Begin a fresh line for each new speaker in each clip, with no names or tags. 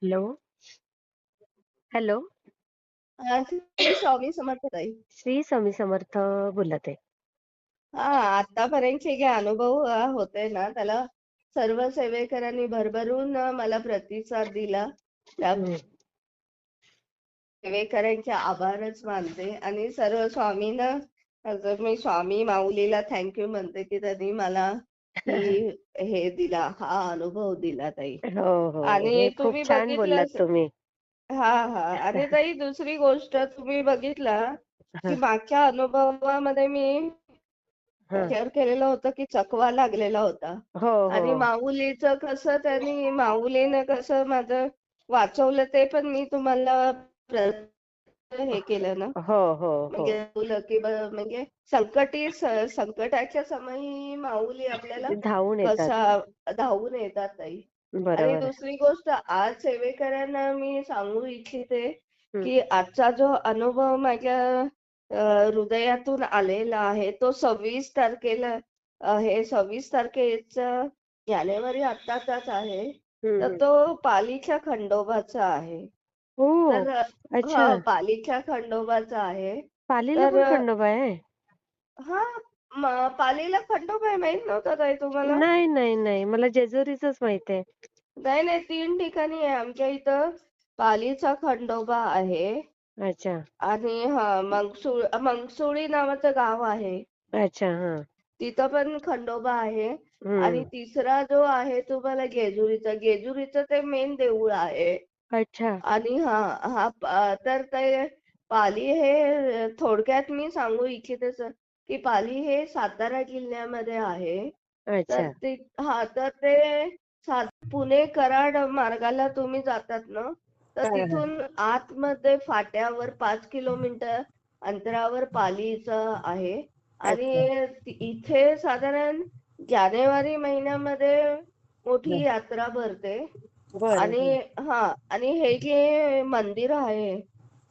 Hello, hello.
Shri Swami Samarth ताई.
श्री स्वामी समर्थ बोलत आहे.
आतापर्यंतचे जे अनुभव होते ना, त्याला सर्व सेवेकरांनी भरभरून मला प्रतिसाद दिला. त्या
हं.
सेवेकरांचे आभारच मानते आणि सर्व स्वामींना मी स्वामी माऊलीला थँक्यू म्हणते, की त्यांनी मला ही हे दिला, हा अनुभव दिला ताई.
हो, हो.
आणि
हे खूप
तुम्ही
छान बोललात
बघितलं
तुम्ही.
हां. आणि ताई दुसरी गोष्ट तुम्ही बघितला, की
हं,
मागच्या अनुभवामध्ये मी
हं.
शेअर केलेलं होतं, की चकवा लागलेला होता.
हो,
आणि
हो.
माऊलीचं कसं त्यांनी माऊलीनं कसं माझं वाचवलं ते पण मी तुम्हाला हे केलं ना,
हो, हो, हो.
म्हणजे बोललं, की म्हणजे संकटाच्या समयी माऊली आपल्याला
धावून येतात.
कसा धावून येतात ताई. आणि
बरोबर आहे.
दुसरी गोष्ट आज सेवेकरांना मी सांगू इच्छिते,
हं.
की आजचा जो अनुभव माझ्या हृदयातून आलेला आहे, तो 26 तारखेला आहे. 26 तारखेचा जानेवारी आत्ताचाच आहे.
हं,
तर
हं.
तो पालीच्या खंडोबाचा आहे.
ओह!
तर
अच्छा.
पालीच्या खंडोबाचा आहे.
पालीला
तर
पण खंडोबा आहे?
पालीला खंडोबा आहे माहीत नव्हतं ताई तुम्हाला?
नाही, नाही, नाही. मला जेजुरीचंच माहिती आहे.
नाही, नाही 3 ठिकाणी आहे. आमच्या इथं पालीचा खंडोबा आहे
अच्छा.
आणि मंगसुळी नावाचं गाव आहे.
अच्छा. हां.
तिथं पण खंडोबा आहे आणि
हं.
तिसरा जो आहे तुम्हाला जेजुरीचं ते मेन देऊळ आहे.
अच्छा.
आणि तर ते पाली हे थोडक्यात मी सांगू इच्छिते सर, की पाली हे सातारा जिल्ह्यामध्ये आहे. तर
अच्छा.
ते तर ते पुणे कराड मार्गाला तुम्ही जातात ना, तर
हां, हां.
तिथून आतमध्ये फाट्यावर 5 किलोमीटर अंतरावर पालीचं आहे.
अच्छा.
आणि इथे साधारण जानेवारी महिन्यामध्ये मोठी
बरं.
यात्रा भरते.
बरं,
आणि
बरं.
आणि हे जे मंदिर आहे,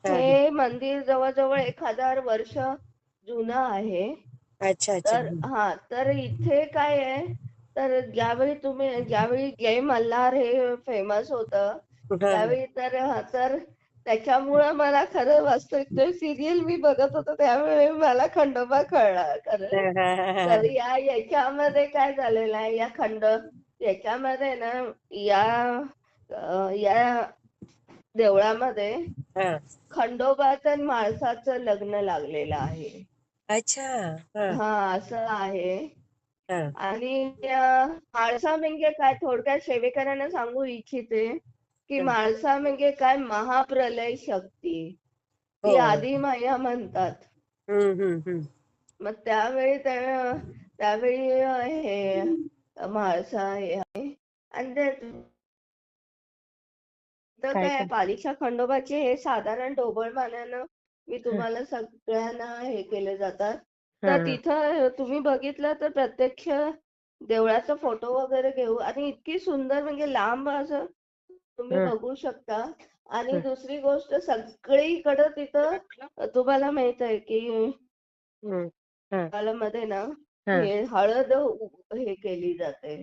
हां, हां.
हे मंदिर जवळ-जवळ 1000 वर्ष जुनं आहे.
अच्छा, अच्छा. हं.
तर इथे काय आहे, तर ज्यावेळी जय मल्हार हे फेमस होतं,
हां, हां.
त्यावेळी तर त्याच्यामुळं मला खरं वास्तविक ते सीरियल मी बघत होतो त्यावेळी मला खंडोबा कळला खरं.
हां, हां, हां,
तर
हां.
याच्यामध्ये काय झालेलं आहे, याच्यामध्ये ना या या देवळामध्ये
हां.
खंडोबाचं आणि म्हाळसाचं लग्न लागलेलं आहे.
अच्छा. हां,
असं आहे.
हां.
आणि म्हाळसा म्हणजे काय थोडक्यात सेवेकरांना सांगू इच्छिते, की
हं.
म्हाळसा म्हणजे काय महाप्रलय शक्ती.
हो,
ती
हो.
आदिमाया म्हणतात.
हं, हं, हं.
मग त्यावेळी हे म्हाळसा हे आहे. आणि तर
काय,
काय
काय?
पालीच्या खंडोबाचे हे साधारण ढोबळमानानं मी
हां,
तुम्हाला सगळ्यांना हे केले जातात. तर
हां, हां.
तिथं तुम्ही बघितलं तर प्रत्यक्ष देवळाचा फोटो वगैरे घेऊ आणि इतकी सुंदर म्हणजे लांब असं तुम्ही
हं,
बघू शकता. आणि
हं.
दुसरी गोष्ट सगळीकडं तिथं तुम्हाला माहित आहे की
हं. हां,
मध्ये ना
हां.
हे हळद हे केली जाते,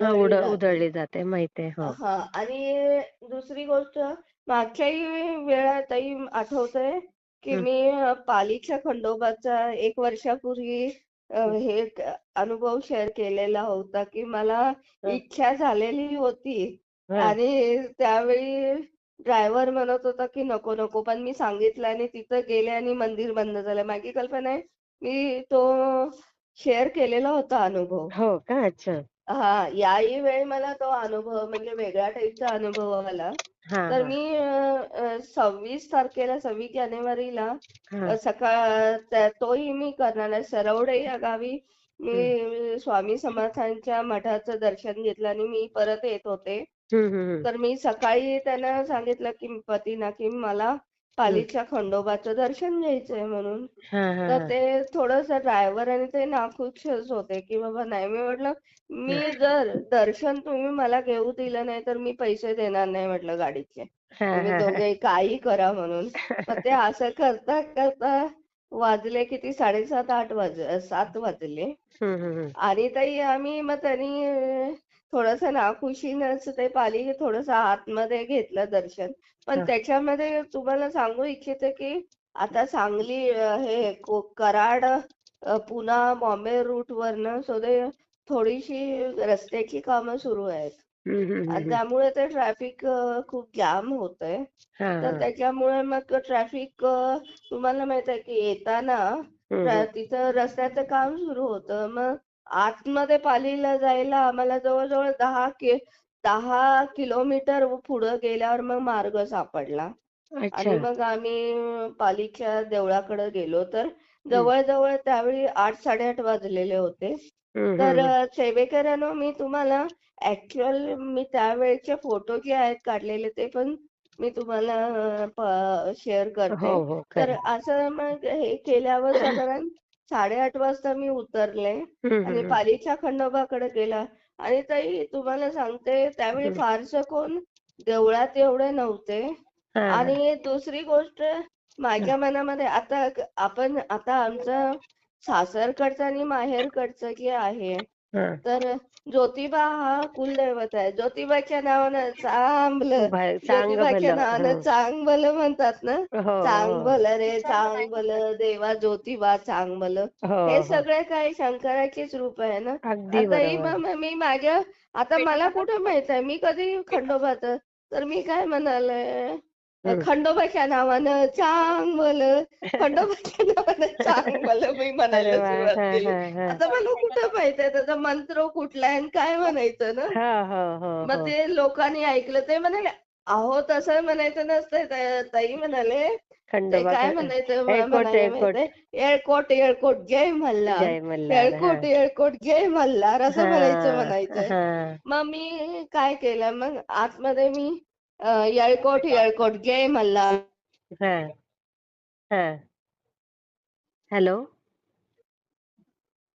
हां,
उधळली जाते.
उधळली जाते माहिती आहे. हो.
आणि दुसरी गोष्ट मागच्याही वेळातही आठवतंय, की
हं,
मी पालीच्या खंडोबाचा 1 वर्षापूर्वी
हं.
हे अनुभव शेअर केलेला होता, की मला
हं,
इच्छा झालेली होती
हां.
आणि त्यावेळी ड्रायव्हर म्हणत होता, की "नको, नको." पण मी सांगितलं आणि तिथं गेले आणि मंदिर बंद झालं. माझी कल्पना आहे, मी तो शेअर केलेला होता अनुभव.
हो का? अच्छा.
याही वेळी मला तो अनुभव म्हणजे वेगळ्या टाईपचा अनुभव आला.
हां,
तर
हां.
मी 26 तारखेला 26 जानेवारीला
हां.
तोही मी करणार आहे. सरवडे या गावी
हं.
मी स्वामी समर्थांच्या मठाचं दर्शन घेतलं आणि मी परत येत होते.
हं, हं, हं.
तर मी सकाळी त्यांना सांगितलं, की पतींना, की मला
हं.
पालीच्या खंडोबाचं दर्शन घ्यायचंय म्हणून.
हां, हां,
तर
हां.
ते थोडंसं ड्रायव्हर आणि ते नाखुशच होते, की बाबा नाही. मी म्हटलं,
हां.
"मी जर दर्शन तुम्ही मला घेऊ दिलं नाही, तर मी पैसे देणार नाही," म्हटलं गाडीचे.
हां,
तुम्ही
हां, हां.
दोघे काही करा म्हणून. मग ते असं करता करता वाजले किती 7:30 7 वाजले.
हं, हं, हं.
आणि ताई आम्ही मग त्यांनी थोडंसं नाखुशीनंच ते पाली थोडंसं आतमध्ये घेतलं दर्शन. पण
हा.
त्याच्यामध्ये तुम्हाला सांगू इच्छिते, की आता सांगली हे कराड पुणा बॉम्बे रूटवरनं थोडीशी रस्त्याची कामं सुरू आहेत. आणि
हम्म.
त्यामुळे ते ट्रॅफिक खूप जाम होतंय.
हा
तर
हा.
त्याच्यामुळे मग ट्रॅफिक तुम्हाला माहित आहे की येताना
हम्म.
तिथं रस्त्याचं काम सुरू होतं. मग आतमध्ये पालीला जायला आम्हाला जवळजवळ 10 किलोमीटर पुढं गेल्यावर मग मार्ग सापडला.
अच्छा.
आणि मग आम्ही पालीच्या देवळाकडे गेलो. तर
हम्म
जवळ त्यावेळी 8-8:30 वाजलेले होते. तर
हम्म.
सेवेकरांनो, मी तुम्हाला ऍक्च्युअल मी त्यावेळेचे फोटो जे आहेत काढलेले ते पण मी तुम्हाला शेअर
हो
करते.
हो,
तर
खरं.
असं मग हे केल्यावर साधारण 8:30 वाजता मी उतरले आणि
हम्म.
पालीच्या खंडोबाकडे गेला. आणि ताई तुम्हाला सांगते त्यावेळी
हम्म.
फारसं कोण देवळात एवढे नव्हते.
हा हा
आणि दुसरी गोष्ट
हा
माझ्या मनामध्ये आता आमचं सासरकडचं आणि माहेरकडचं जे आहे,
हा.
तर ज्योतिबा हा कुलदैवत आहे. ज्योतिबाच्या नावानं चांगलं,
चांग
ज्योतिबाच्या
भलं.
नावानं
हो
चांगलं म्हणतात ना,
हो
चांग
हो
भलं रे चांग भलं, देवा ज्योतिबा चांग भलं.
हो
हे
हो.
सगळे काही शंकराचीच रूप आहे ना.
अगदी बरोबर.
मी आता मला कुठं माहित आहे मी कधी खंडोबाचं, तर मी काय म्हणाले,
हम्म.
खंडोबाच्या नावानं चांग भलं, खंडोबाच्या नावानं चांग भलं मी
अरे
म्हणायला
वा.
सुरुवात
हा
केली.
हा हा.
आता मला कुठं माहित आहे त्याचा मंत्र कुठला आहे आणि काय म्हणायचं ना.
हो हो हो
मग
हो.
ते लोकांनी ऐकलं ते म्हणाले, अहो तसं म्हणायचं नसतंय. ताई म्हणाले, ते
खंडोबा
काय म्हणायचं
एकोट
म्हणाले माहितीये,
एकोट.
येळकोट येळकोट जय मल्हार,
जय मल्हार. हा
येळकोट येळकोट जय मल्हार असं
हा
म्हणायचंय.
हा
मग मी काय केलं, मग आतमध्ये मी येळकोट येळकोट जय मल्हार.
हा हा. हॅलो.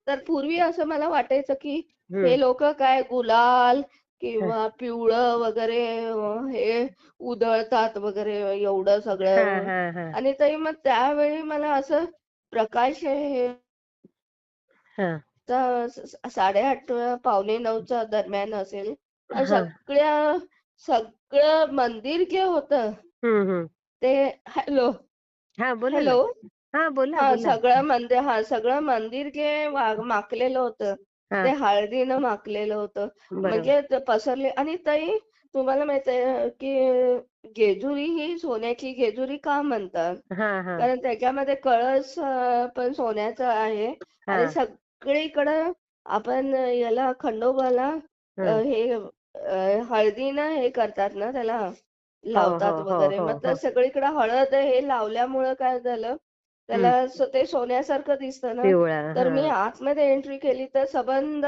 तर पूर्वी असं मला वाटायचं की
हम्म.
हे लोक काय गुलाल
हा
किंवा पिवळं वगैरे हे उधळतात वगैरे एवढं
हा
सगळं.
हा हा
आणि तरी मग त्यावेळी मला असं प्रकाश हे
हा
8:30 पावणे 9च्या दरम्यान असेल. आणि
हा.
सगळं मंदिर जे होतं
हम्म.
ते, हॅलो
हा बोला ना.
हॅलो
हा बोला
हा
बोला.
सगळं मंदिर जे माकलेलं होतं
हा.
ते हळदीनं माकलेलं होतं.
बरोबर.
म्हणजे ते पसरले. आणि ताई तुम्हाला माहित आहे की जेजुरी ही सोन्याची जेजुरी का म्हणतात?
हा हा
कारण त्याच्यामध्ये कळस पण सोन्याचा आहे.
हा
आणि सगळीकडं आपण याला खंडोबाला
हा.
हे हळदीनं हे करतात ना, त्याला
हो हो
लावतात
हो
वगैरे.
हो
मग तर
हो.
सगळीकडे हळद हे लावल्यामुळं काय झालं,
हम्म.
त्याला ते सोन्यासारखं दिसतं ना.
पिवळा.
तर
हा.
मी आतमध्ये एंट्री केली तर सबंध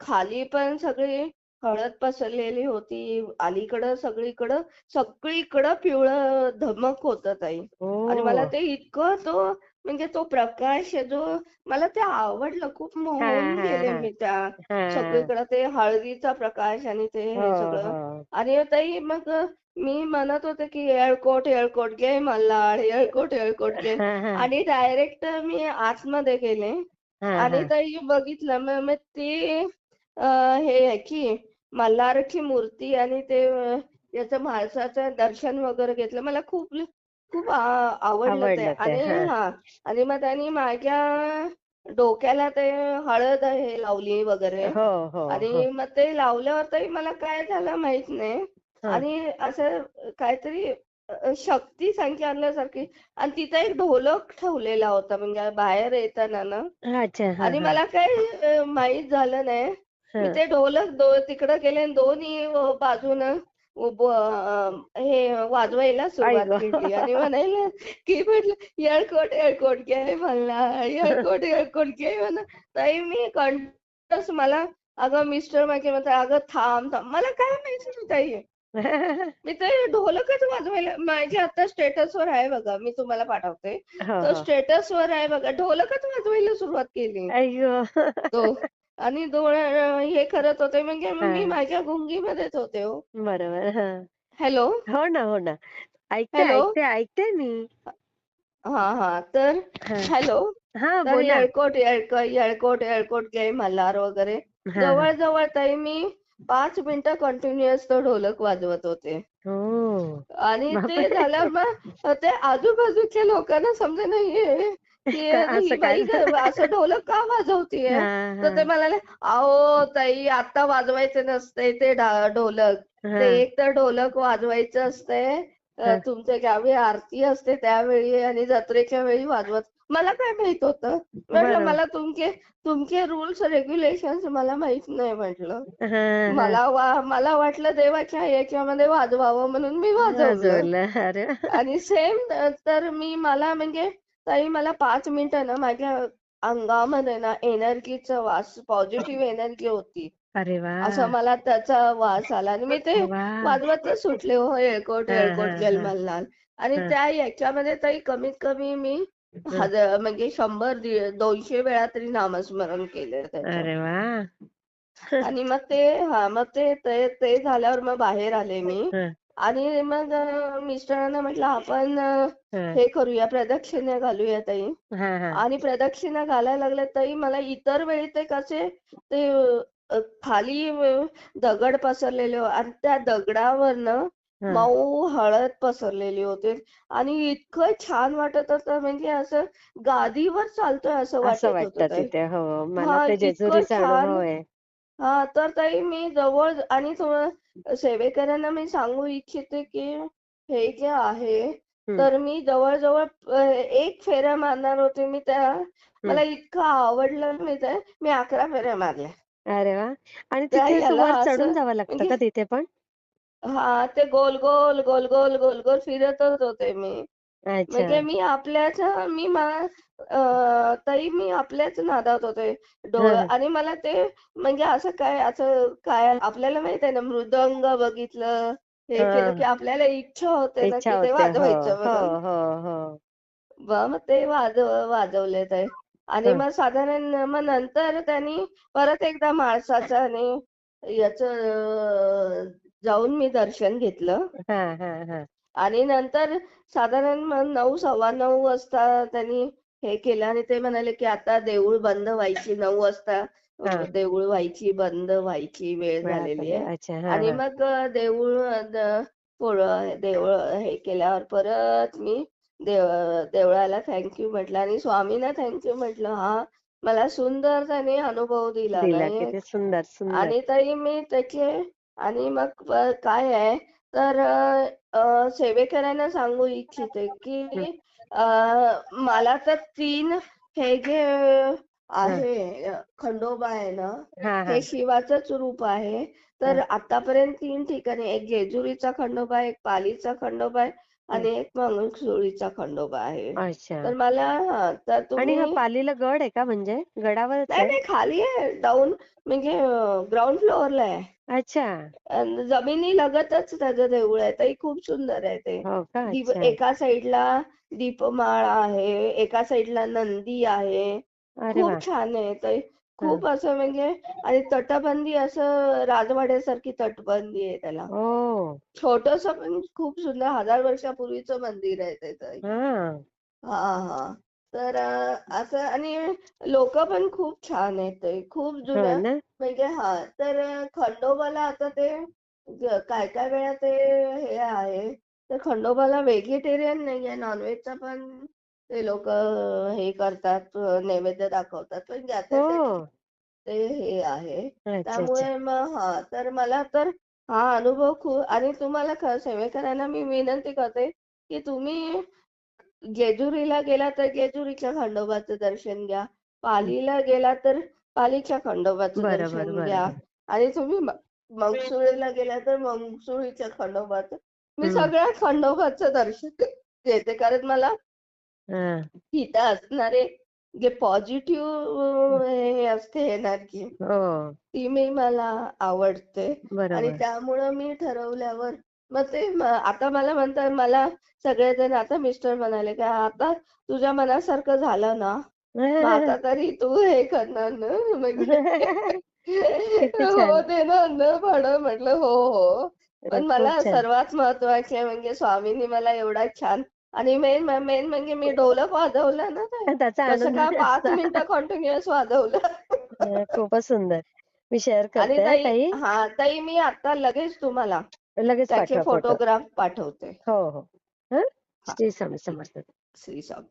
खाली पण सगळी हळद पसरलेली होती. अलीकडं सगळीकडं पिवळं धमक होतं ताई. आणि मला
ओ.
ते इतकं म्हणजे तो प्रकाश जो मला ते आवडलं. खूप
हा
मोहून
हा
गेले
हा
मी त्या
हा.
सगळीकडं ते हळदीचा प्रकाश आणि ते
हो
हे सगळं.
हो.
आणि ताई मग मी म्हणत होते की येळकोट येळकोट जय मल्हार, येळकोट येळकोट जय.
हा हा
आणि डायरेक्ट मी आतमध्ये गेले.
हा
आणि
हा.
ताई बघितलं मग ती हे आहे की मल्हारची मूर्ती. आणि ते याचं म्हाळसाचं दर्शन वगैरे घेतलं. मला खूप खूप आवडलं ते.
आवडलं ते.
आणि
हा.
हा, आणि मग त्यांनी माझ्या डोक्याला ते हळद हे लावली वगैरे.
हो हो हो.
आणि मग ते लावल्यावर तरी मला काय झालं माहित नाही.
हा.
आणि असं काहीतरी शक्ती संचारल्यासारखी. आणि तिथे एक ढोलक ठेवलेला होता म्हणजे बाहेर येताना ना.
अच्छा. हा
आणि
हा
मला काही माहित झालं नाही.
हा.
मी ते ढोलक तिकडं गेले आणि दोन्ही बाजूनं हे वाजवायला
आई
सुरुवात
ग.
केली. आणि म्हणायला की म्हटलं, येळकोट येळकोट घे मला, येळकोट येळकोट घे म्हणा. ताई मी कंटस मला, अगं मिस्टर माझे म्हणतात, अगं थांब थांब. मला काय माहिती नाही ताई. मी ते ढोलकच वाजवायला, माझे आता स्टेटसवर आहे बघा, मी तुम्हाला पाठवते.
हो
तर
हो.
स्टेटसवर आहे बघा, ढोलकच वाजवायला सुरुवात केली
आई ग.
तो. आणि हे करत होते म्हणजे
हा.
मी माझ्या गुंगीमध्येच होते हो.
बरोबर. हा.
हॅलो
हो ना हो ना. ऐकते
हॅलो
ऐकते ऐकते मी.
हा हा. तर
हा
हॅलो.
हा
तर
बोला.
येळकोट येळकोट येळकोट जय मल्हार वगैरे.
हां, हां.
जवळ-जवळ ताई मी 5 मिनिटं कंटिन्युअस तो ढोलक वाजवत होते.
ओह!
आणि ते
बापरे!
झाल्यावर मग ते आजूबाजूच्या लोकांना समजेना की ही
असं काय
बाई असं ढोलक का वाजवतीये?
हां,
तर ते
हां.
म्हणाले, "अहो ताई आता वाजवायचे नसते ते ढोलक. ते
हां,
एक तर ढोलक वाजवायचं असतंय
हां.
तुमच्या ज्यावेळी आरती असते त्यावेळी आणि जत्रेच्या वेळी वाजवत." मला काय माहित होतं? म्हटलं,
बरोबर.
"मला तुमचे तुमचे रूल्स रेग्युलेशन्स मला माहित नाही," म्हटलं.
हां, हां.
मला वाटलं देवाच्या याच्यामध्ये वाजवावं म्हणून मी वाजवलं.
वाजवलं. अरे वाह!
आणि सेम तर मला म्हणजे ताई मला 5 मिनिटं ना माझ्या अंगामध्ये ना एनर्जीचा वास, पॉझिटिव्ह एनर्जी होती.
अरे
असा
वाह!
मला त्याचा वास आला आणि मी ते
वाह!
वाजवतच सुटले हो, येळकोट,
हां,
येळकोट
हां,
जल
हां,
मल्हार. आणि
हां,
त्या याच्यामध्ये ताई कमीत कमी मी
हं.
म्हणजे 100 200 वेळा तरी नामस्मरण केलं त्याचं.
अरे वाह!
आणि मग ते ते ते झाल्यावर मग बाहेर आले मी
हं,
आणि मग मिस्टरांना म्हटलं आपण
हं.
हे करूया प्रदक्षिणा घालूया ताई.
हां, हां.
आणि प्रदक्षिणा घालायला लागले ताई मला इतर वेळी ते कसे ते खाली दगड पसरलेले आणि त्या दगडावरनं
हं.
मऊ हळद पसरलेली होती आणि इतकं छान वाटत होतं म्हणजे असं गादीवर चालतोय असं
असं
वाटत होतं
वाटतं
ताई.
तिथे. हो, मला
हां,
ते
इतकं
जेजुरीचा अनुभव
छान
आहे.
हां, तर ताई मी जवळ आणि सेवेकऱ्यांना मी सांगू इच्छिते, की हे जे आहे,
हं,
तर मी जवळ-जवळ 1 फेऱ्या मारणार होते मी
हं.
मला इतकं आवडलं ना मी मी 11 फेऱ्या मारल्या.
अरे वाह! आणि
त्या
तिथे असं
याला
वर
असं
चढून जावं लागतं
म्हणजे
का तिथे पण?
हां, ते गोल-गोल, गोल-गोल, गोल-गोल फिरतच होते मी.
अच्छा.
म्हणजे ताई मी आपल्याच नादात होते.
हं, हं.
आणि मला ते म्हणजे असं काय आपल्याला माहित आहे ना, मृदंग बघितलं, हे केलं, की
हं.
आपल्याला इच्छा होते ना,
इच्छा
की ते
होते. हो,
वाजवायचं
हो,
म्हणून.
हो, हो.
मग ते वाजवले ते. आणि
हं.
मग साधारण मग नंतर त्यांनी परत एकदा म्हाळसाचं आणि जाऊन मी दर्शन घेतलं.
हां, हां, हां.
आणि नंतर साधारण मग 9, 9:15 वाजता त्यांनी हे केलं आणि ते म्हणाले, की आता देऊळ बंद व्हायची 9 वाजता
हां.
देऊळ व्हायची, बंद व्हायची वेळ झालेली
बापरे!
आहे.
अच्छा. हां,
आणि
हां.
मग देऊळ हे केल्यावर परत मी देवळाला थँक म्हटलं आणि स्वामींना थँक म्हटलं. हां, मला सुंदर त्याने अनुभव दिला
दिला.
नाही.
किती सुंदर, सुंदर.
आणि ताई मी त्याचे आणि मग काय आहे तर सेवेकरांना सांगू इच्छिते,
हं.
की अ, मला तर 3 हे जे
हां.
आहे खंडोबा आहे ना,
हां,
हे
हां.
शिवाचंच रूप आहे. तर
हां.
आतापर्यंत 3 ठिकाणी एक जेजुरीचा खंडोबा आहे, एक पालीचा खंडोबा आहे
हं.
आणि एक मंगळागौरीचा खंडोबा आहे.
अच्छा.
तर मला हां, तर
आणि हा
तुम्ही
पालीला गड आहे का म्हणजे? गडावरच
नाही,
आहे?
नाही खाली आहे डाउन म्हणजे ग्राउंड फ्लोअरला आहे.
अच्छा.
जमिनीलगतच त्याचं देऊळ आहे. ते खूप सुंदर आहे ते.
हो का? अच्छा.
एका साइडला दीपमाळ आहे, एका साइडला नंदी आहे.
अरे
खूप
वाह!
छान आहे ते.
हां.
खूप असं म्हणजे आणि तटबंदी असं राजवाड्यासारखी तटबंदी आहे त्याला.
ओह!
छोटंसं पण खूप सुंदर 1000 वर्षापूर्वीचं मंदिर आहे ते तर.
हां.
हां, हां. तर असं आणि लोकं पण खूप छान आहेत ते. खूप
हो
जुन्या
ना?
म्हणजे हां, तर खंडोबाला आता ते काय-काय वेळा ते हे आहे, तर खंडोबाला व्हेजिटेरियन नाहीये, नॉन-व्हेजचा पण ते लोकं हे करतात, नैवेद्य दाखवतात. पण ज्याच्या-त्याची
हो.
ते हे आहे.
अच्छा, अच्छा.
त्यामुळे मग हां, तर मला तर हा अनुभव खूप आणि तुम्हाला सेवेकरांना मी विनंती करते, की तुम्ही जेजुरीला गेला तर जेजुरीच्या खंडोबाचं दर्शन घ्या.
हं.
पालीला गेला तर पालीच्या खंडोबाचं
बरोबर,
दर्शन घ्या.
बरोबर.
आणि तुम्ही मंगसुळीला गेला तर मंगसुळीच्या खंडोबाचं मी
हं.
सगळ्या खंडोबाचं दर्शन घेते. कारण मला
हां.
तिथं असणारे जे पॉझिटिव्ह हे असते एनर्जी
हो.
ती मला आवडते आणि
बरोबर.
त्यामुळं मी ठरवल्यावर मग आता मला म्हणतात मला सगळेजण आता मिस्टर म्हणाले, की "आता तुझ्या मनासारखं झालं ना, मग आता तरी तू हे करणार ना?" म्हणजे
किती
हो
छान.
देणार ना भाडं? म्हटलं, "हो, हो." पण
खूप
मला
छान.
सर्वात महत्त्वाचे म्हणजे स्वामींनी मला एवढा छान आणि मेन म्हणजे मी ढोलक वाजवलं ना ते.
त्याचा
कसं
आनंद
काय 5
जास्त.
मिनिटं कंटिन्युअस वाजवलं.
खूपच सुंदर. मी शेअर
आणि
करते
ताई,
ताई.
हा ताई, मी आता लगेच तुम्हाला
लगेच
त्याचे
पाठवा फोटो.
फोटोग्राफ पाठवते.
हो हो. हं.
हा,
श्री स्वामी समर्थ.
श्री स्वामी.